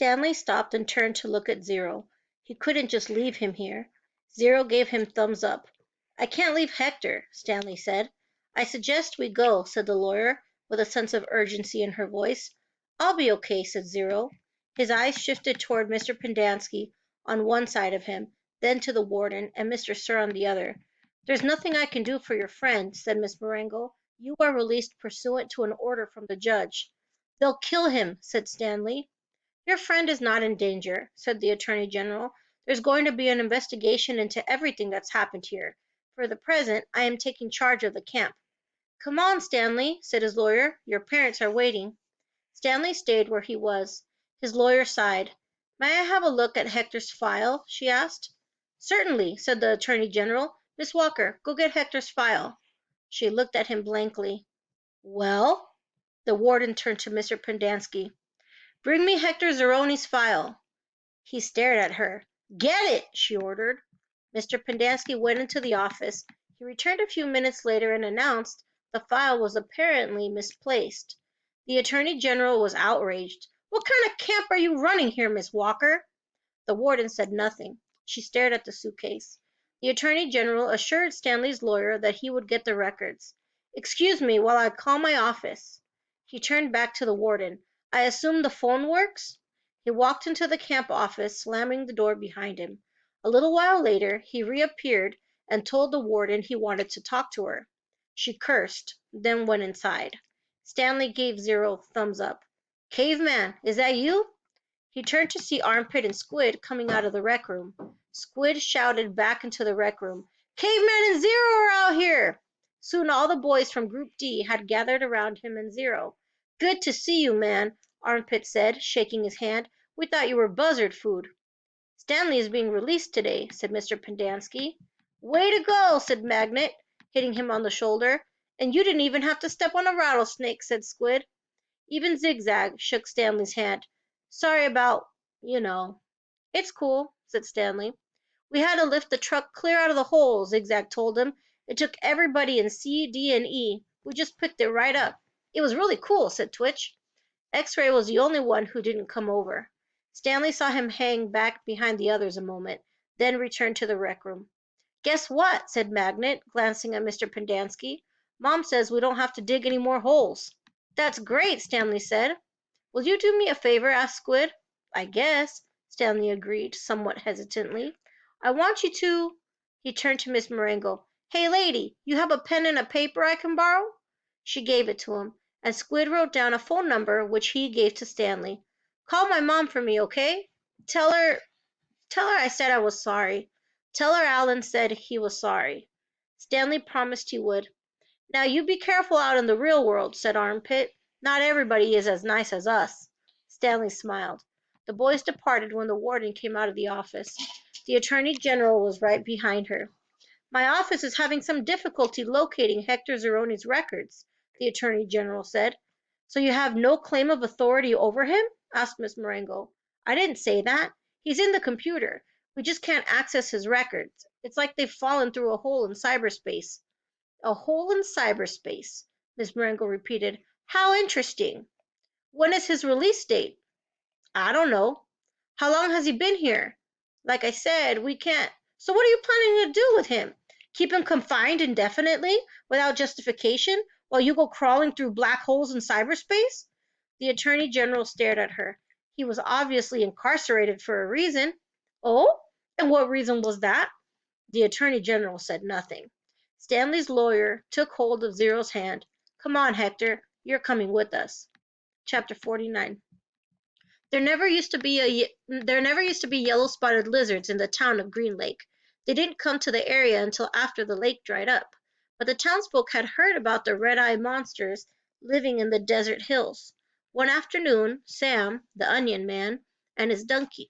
Stanley stopped and turned to look at Zero. He couldn't just leave him here. Zero gave him thumbs up. I can't leave Hector, Stanley said. I suggest we go, said the lawyer, with a sense of urgency in her voice. I'll be okay, said Zero. His eyes shifted toward Mr. Pendanski on one side of him, then to the warden and Mr. Sir on the other. There's nothing I can do for your friend, said Miss Marengo. You are released pursuant to an order from the judge. They'll kill him, said Stanley. Your friend is not in danger, said the Attorney General. There's going to be an investigation into everything that's happened here. For the present, I am taking charge of the camp. Come on, Stanley, said his lawyer. Your parents are waiting. Stanley stayed where he was. His lawyer sighed. May I have a look at Hector's file? She asked. Certainly, said the Attorney General. Miss Walker, go get Hector's file. She looked at him blankly. Well? The warden turned to Mr. Pendanski. Bring me Hector Zeroni's file. He stared at her. Get it, she ordered. Mr. Pendanski went into the office. He returned a few minutes later and announced the file was apparently misplaced. The Attorney General was outraged. What kind of camp are you running here, Miss Walker? The warden said nothing. She stared at the suitcase. The Attorney General assured Stanley's lawyer that he would get the records. Excuse me while I call my office. He turned back to the warden. I assume the phone works? He walked into the camp office, slamming the door behind him. A little while later, he reappeared and told the warden he wanted to talk to her. She cursed, then went inside. Stanley gave Zero thumbs up. Caveman, is that you? He turned to see Armpit and Squid coming out of the rec room. Squid shouted back into the rec room, Caveman and Zero are out here! Soon all the boys from Group D had gathered around him and Zero. Good to see you, man, Armpit said, shaking his hand. We thought you were buzzard food. Stanley is being released today, said Mr. Pendanski. Way to go, said Magnet, hitting him on the shoulder. And you didn't even have to step on a rattlesnake, said Squid. Even Zigzag shook Stanley's hand. Sorry about, It's cool, said Stanley. We had to lift the truck clear out of the hole, Zigzag told him. It took everybody in C, D, and E. We just picked it right up. It was really cool, said Twitch. X-Ray was the only one who didn't come over. Stanley saw him hang back behind the others a moment, then returned to the rec room. Guess what? Said Magnet, glancing at Mr. Pendanski. Mom says we don't have to dig any more holes. That's great, Stanley said. Will you do me a favor? Asked Squid. I guess, Stanley agreed, somewhat hesitantly. I want you to... He turned to Miss Marengo. Hey, lady, you have a pen and a paper I can borrow? She gave it to him, and Squid wrote down a phone number which he gave to Stanley. Call my mom for me, okay? Tell her I said I was sorry. Tell her Alan said he was sorry. Stanley promised he would. Now you be careful out in the real world, said Armpit. Not everybody is as nice as us. Stanley smiled. The boys departed when the warden came out of the office. The Attorney General was right behind her. My office is having some difficulty locating Hector Zeroni's records, the Attorney General said. So you have no claim of authority over him? Asked Miss Marengo. I didn't say that. He's in the computer. We just can't access his records. It's like they've fallen through a hole in cyberspace. A hole in cyberspace, Miss Marengo repeated. How interesting. When is his release date? I don't know. How long has he been here? Like I said, we can't. So what are you planning to do with him? Keep him confined indefinitely, without justification, while you go crawling through black holes in cyberspace? The Attorney General stared at her. He was obviously incarcerated for a reason. Oh? And what reason was that? The Attorney General said nothing. Stanley's lawyer took hold of Zero's hand. Come on, Hector. You're coming with us. Chapter 49. There never used to be yellow-spotted lizards in the town of Green Lake. They didn't come to the area until after the lake dried up. But the townsfolk had heard about the red-eye monsters living in the desert hills. One afternoon, Sam, the Onion Man, and his donkey,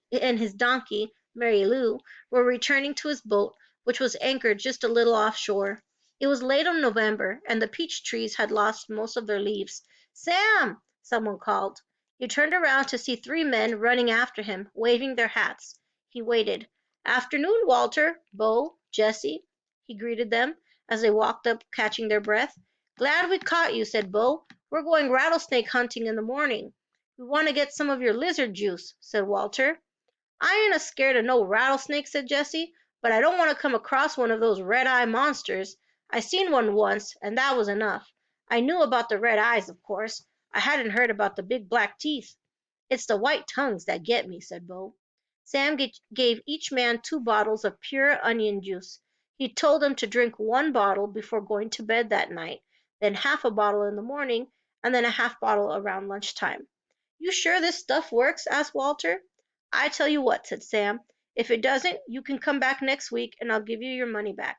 Mary Lou, were returning to his boat, which was anchored just a little offshore. It was late in November, and the peach trees had lost most of their leaves. Sam! Someone called. He turned around to see 3 men running after him, waving their hats. He waited. Afternoon, Walter, Bo, Jesse, he greeted them as they walked up, catching their breath. Glad we caught you, said Bo. We're going rattlesnake hunting in the morning. "We want to get some of your lizard juice," said Walter. "I ain't a scared of no rattlesnake," said Jesse, "but I don't want to come across one of those red-eye monsters. I seen one once, and that was enough. I knew about the red eyes, of course. I hadn't heard about the big black teeth." "It's the white tongues that get me," said Bo. Sam gave each man 2 bottles of pure onion juice. He told them to drink 1 bottle before going to bed that night, then half a bottle in the morning, and then a half bottle around lunchtime. "You sure this stuff works?" asked Walter. "I tell you what," said Sam, "if it doesn't, you can come back next week and I'll give you your money back."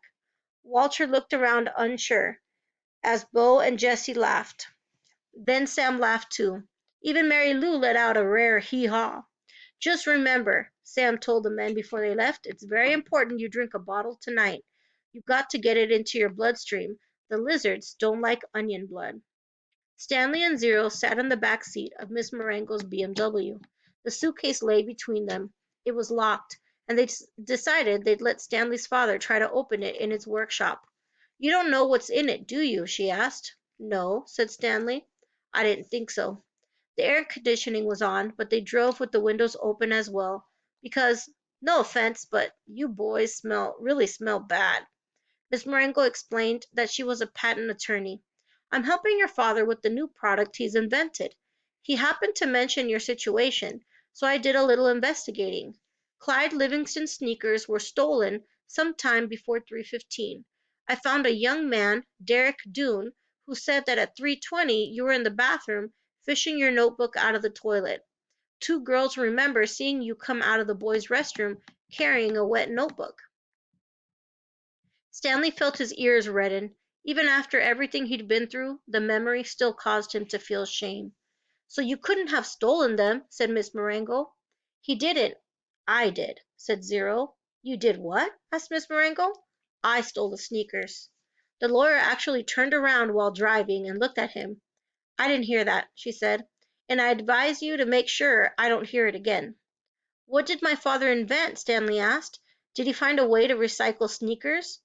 Walter looked around unsure, as Bo and Jesse laughed. Then Sam laughed too. Even Mary Lou let out a rare hee-haw. "Just remember," Sam told the men before they left, "it's very important you drink a bottle tonight. You've got to get it into your bloodstream. The lizards don't like onion blood." Stanley and Zero sat in the back seat of Miss Marengo's BMW. The suitcase lay between them. It was locked, and they decided they'd let Stanley's father try to open it in his workshop. "You don't know what's in it, do you?" she asked. "No," said Stanley. "I didn't think so." The air conditioning was on, but they drove with the windows open as well, because, no offense, but you boys really smell bad. Miss Marengo explained that she was a patent attorney. "I'm helping your father with the new product he's invented. He happened to mention your situation, so I did a little investigating. Clyde Livingston's sneakers were stolen sometime before 3:15. I found a young man, Derek Doone, who said that at 3:20 you were in the bathroom fishing your notebook out of the toilet. 2 girls remember seeing you come out of the boys' restroom carrying a wet notebook." Stanley felt his ears redden. Even after everything he'd been through, the memory still caused him to feel shame. "So you couldn't have stolen them," said Miss Marengo. "He didn't. I did," said Zero. "You did what?" asked Miss Marengo. "I stole the sneakers." The lawyer actually turned around while driving and looked at him. "I didn't hear that," she said, "and I advise you to make sure I don't hear it again." "What did my father invent?" Stanley asked. "Did he find a way to recycle sneakers?"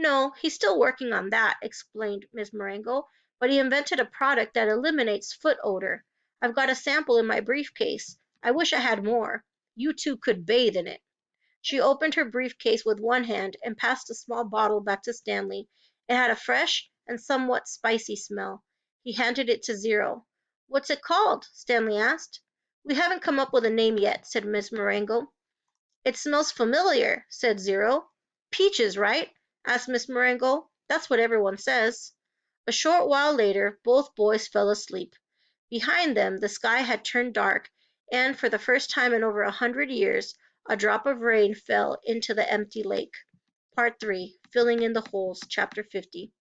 "No, he's still working on that," explained Miss Marengo, "but he invented a product that eliminates foot odor. I've got a sample in my briefcase. I wish I had more. You two could bathe in it." She opened her briefcase with one hand and passed a small bottle back to Stanley. It had a fresh and somewhat spicy smell. He handed it to Zero. "What's it called?" Stanley asked. "We haven't come up with a name yet," said Miss Marengo. "It smells familiar," said Zero. "Peaches, right?" asked Miss Marengo. "That's what everyone says." A short while later both boys fell asleep. Behind them the sky had turned dark, and for the first time in over 100 years a drop of rain fell into the empty lake. Part 3. Filling in the Holes, Chapter 50.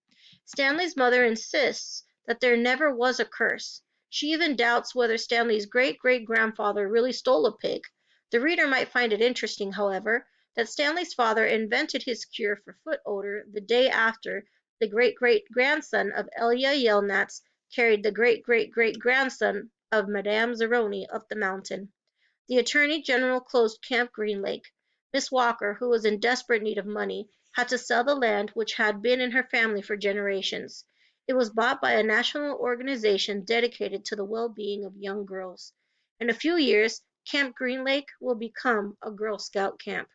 Stanley's mother insists that there never was a curse. She even doubts whether Stanley's great-great-grandfather really stole a pig. The reader might find it interesting, however, that Stanley's father invented his cure for foot odor the day after the great-great-grandson of Elia Yelnats carried the great-great-great-grandson of Madame Zeroni up the mountain. The Attorney General closed Camp Green Lake. Miss Walker, who was in desperate need of money, had to sell the land which had been in her family for generations. It was bought by a national organization dedicated to the well-being of young girls. In a few years, Camp Green Lake will become a Girl Scout camp.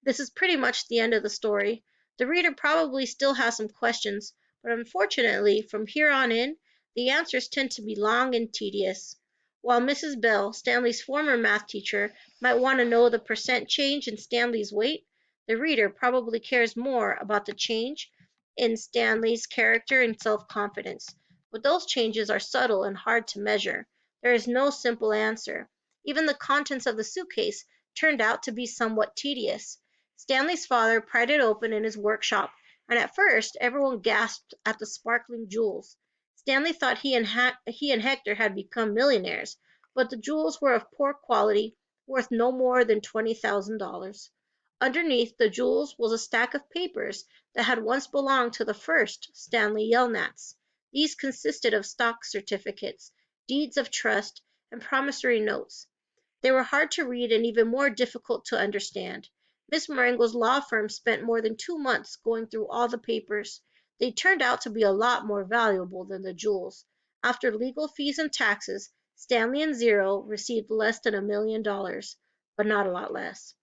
This is pretty much the end of the story. The reader probably still has some questions, but unfortunately, from here on in, the answers tend to be long and tedious. While Mrs. Bell, Stanley's former math teacher, might want to know the percent change in Stanley's weight, the reader probably cares more about the change in Stanley's character and self-confidence. But those changes are subtle and hard to measure. There is no simple answer. Even the contents of the suitcase turned out to be somewhat tedious. Stanley's father pried it open in his workshop, and at first everyone gasped at the sparkling jewels. Stanley thought he and Hector had become millionaires, but the jewels were of poor quality, worth no more than $20,000. Underneath the jewels was a stack of papers that had once belonged to the first Stanley Yelnats. These consisted of stock certificates, deeds of trust, and promissory notes. They were hard to read and even more difficult to understand. Miss Marengo's law firm spent more than 2 months going through all the papers. They turned out to be a lot more valuable than the jewels. After legal fees and taxes, Stanley and Zero received less than $1 million, but not a lot less.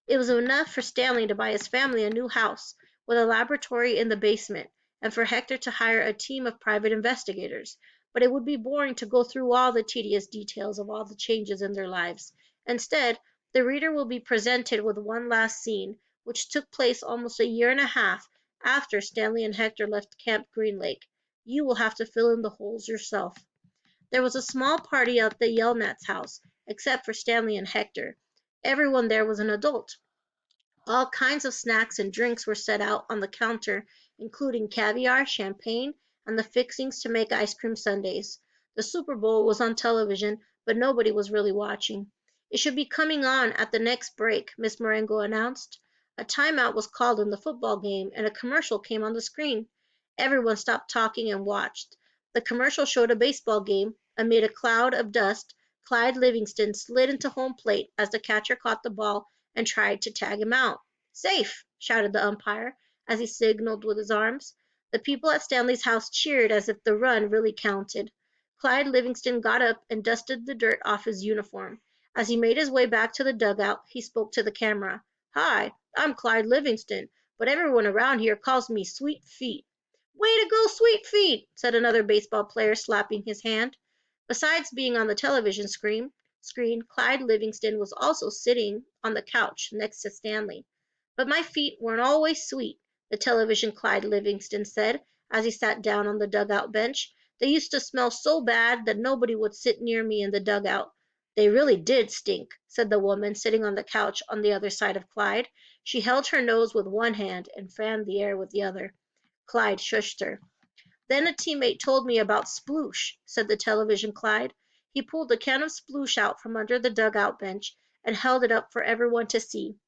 It was enough for Stanley to buy his family a new house with a laboratory in the basement, and for Hector to hire a team of private investigators. But it would be boring to go through all the tedious details of all the changes in their lives. Instead, the reader will be presented with one last scene, which took place almost a year and a half after Stanley and Hector left Camp Green Lake. You will have to fill in the holes yourself. There was a small party at the Yelnats' house, except for Stanley and Hector. Everyone there was an adult. All kinds of snacks and drinks were set out on the counter, including caviar, champagne, and the fixings to make ice cream sundaes. The Super Bowl was on television, but nobody was really watching. It should be coming on at the next break, Miss Marengo announced. A timeout was called in the football game, and a commercial came on the screen. Everyone stopped talking and watched. The commercial showed a baseball game. Amid a cloud of dust, Clyde Livingston slid into home plate as the catcher caught the ball and tried to tag him out. "Safe!" shouted the umpire, as he signaled with his arms. The people at Stanley's house cheered as if the run really counted. Clyde Livingston got up and dusted the dirt off his uniform. As he made his way back to the dugout, he spoke to the camera. "Hi, I'm Clyde Livingston, but everyone around here calls me Sweet Feet." "Way to go, Sweet Feet!" said another baseball player, slapping his hand. Besides being on the television screen, Clyde Livingston was also sitting on the couch next to Stanley. "But my feet weren't always sweet," the television Clyde Livingston said, as he sat down on the dugout bench. "They used to smell so bad that nobody would sit near me in the dugout." "They really did stink," said the woman sitting on the couch on the other side of Clyde. She held her nose with one hand and fanned the air with the other. Clyde shushed her. "Then a teammate told me about sploosh," said the television Clyde. He pulled a can of sploosh out from under the dugout bench and held it up for everyone to see.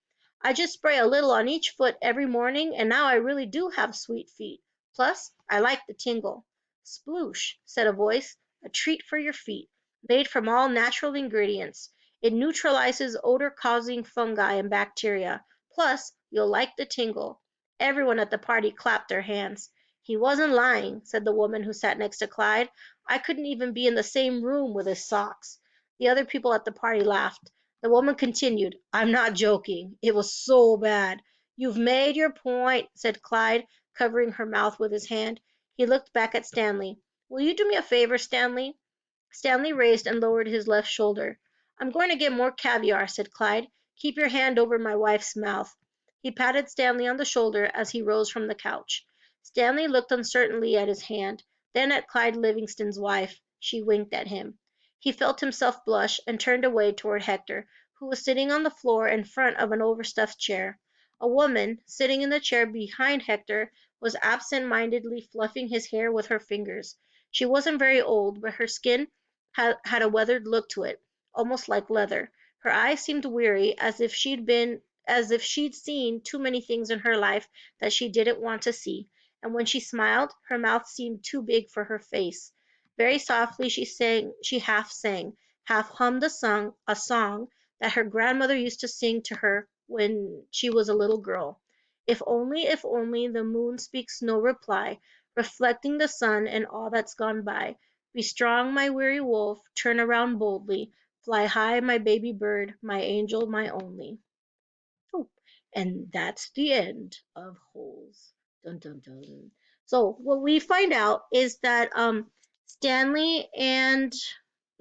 "I just spray a little on each foot every morning, and now I really do have sweet feet. Plus, I like the tingle." "Sploosh," said a voice, "a treat for your feet, made from all natural ingredients. It neutralizes odor-causing fungi and bacteria. Plus, you'll like the tingle." Everyone at the party clapped their hands. "He wasn't lying," said the woman who sat next to Clyde. "I couldn't even be in the same room with his socks." The other people at the party laughed. The woman continued, "I'm not joking. It was so bad." "You've made your point," said Clyde, covering her mouth with his hand. He looked back at Stanley. "Will you do me a favor, Stanley?" Stanley raised and lowered his left shoulder. "I'm going to get more caviar," said Clyde. "Keep your hand over my wife's mouth." He patted Stanley on the shoulder as he rose from the couch. Stanley looked uncertainly at his hand, then at Clyde Livingston's wife. She winked at him. He felt himself blush and turned away toward Hector, who was sitting on the floor in front of an overstuffed chair. A woman, sitting in the chair behind Hector, was absent-mindedly fluffing his hair with her fingers. She wasn't very old, but her skin had a weathered look to it, almost like leather. Her eyes seemed weary, as if she'd seen too many things in her life that she didn't want to see, and when she smiled, her mouth seemed too big for her face. Very softly she half sang, half hummed a song that her grandmother used to sing to her when she was a little girl. If only, the moon speaks no reply, reflecting the sun and all that's gone by. Be strong, my weary wolf, turn around boldly, fly high, my baby bird, my angel, my only. Oh, and that's the end of Holes. Dun dun dun. So what we find out is that Stanley and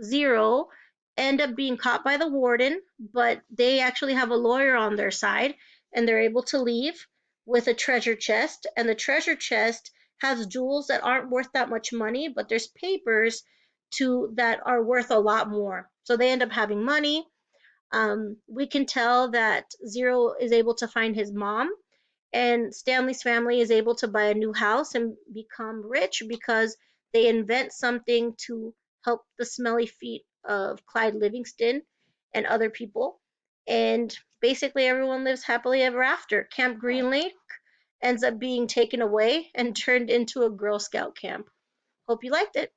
Zero end up being caught by the warden, but they actually have a lawyer on their side, and they're able to leave with a treasure chest. And the treasure chest has jewels that aren't worth that much money, but there's papers that are worth a lot more. So they end up having money. We can tell that Zero is able to find his mom, and Stanley's family is able to buy a new house and become rich because they invent something to help the smelly feet of Clyde Livingston and other people. And basically, everyone lives happily ever after. Camp Green Lake ends up being taken away and turned into a Girl Scout camp. Hope you liked it.